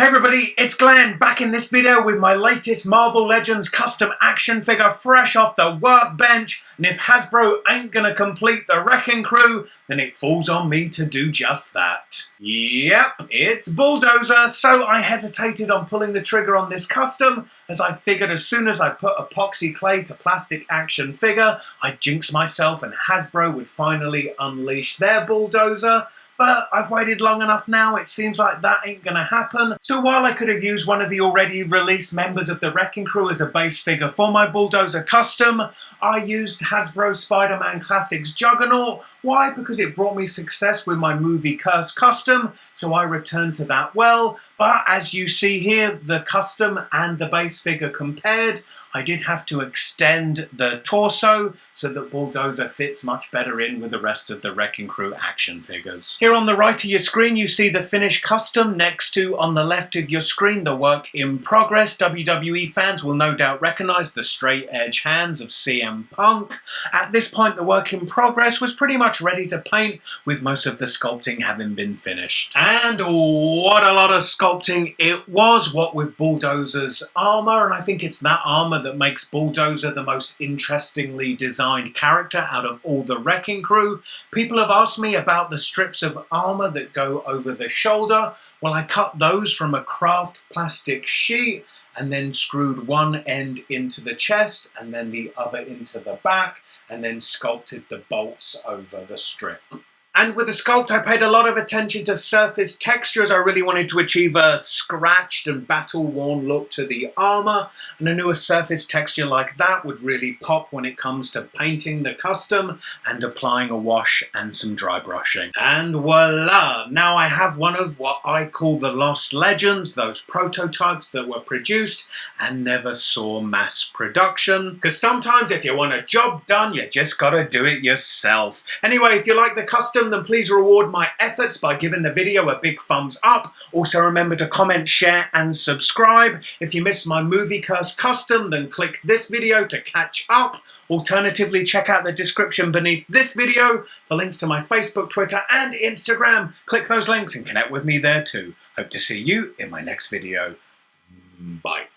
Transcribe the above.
Hey everybody, it's Glenn back in this video with my latest Marvel Legends custom action figure fresh off the workbench. And if Hasbro ain't gonna complete the Wrecking Crew, then it falls on me to do just that. Yep, it's Bulldozer. So I hesitated on pulling the trigger on this custom as I figured as soon as I put epoxy clay to plastic action figure, I'd jinx myself and Hasbro would finally unleash their Bulldozer. But I've waited long enough now, it seems like that ain't gonna happen. So while I could have used one of the already released members of the Wrecking Crew as a base figure for my Bulldozer custom, I used Hasbro Spider-Man Classics Juggernaut. Why? Because it brought me success with my movie Curse custom, so I returned to that well. But as you see here, the custom and the base figure compared, I did have to extend the torso so that Bulldozer fits much better in with the rest of the Wrecking Crew action figures. Here on the right of your screen you see the finished custom, next to on the left of your screen the work in progress. WWE fans will no doubt recognise the straight edge hands of CM Punk. At this point the work in progress was pretty much ready to paint, with most of the sculpting having been finished. And what a lot of sculpting it was, what with Bulldozer's armour, and I think it's that armour that makes Bulldozer the most interestingly designed character out of all the Wrecking Crew. People have asked me about the strips of armour that go over the shoulder. Well, I cut those from a craft plastic sheet and then screwed one end into the chest and then the other into the back and then sculpted the bolts over the strip. And with the sculpt, I paid a lot of attention to surface texture as I really wanted to achieve a scratched and battle-worn look to the armour, and I knew a surface texture like that would really pop when it comes to painting the custom and applying a wash and some dry brushing. And voila! Now I have one of what I call the Lost Legends, those prototypes that were produced and never saw mass production. Because sometimes if you want a job done, you just gotta do it yourself. Anyway, if you like the custom, then please reward my efforts by giving the video a big thumbs up. Also remember to comment, share and subscribe. If you missed my movie Curse custom, then click this video to catch up. Alternatively, check out the description beneath this video for links to my Facebook, Twitter and Instagram. Click those links and connect with me there too. Hope to see you in my next video. Bye.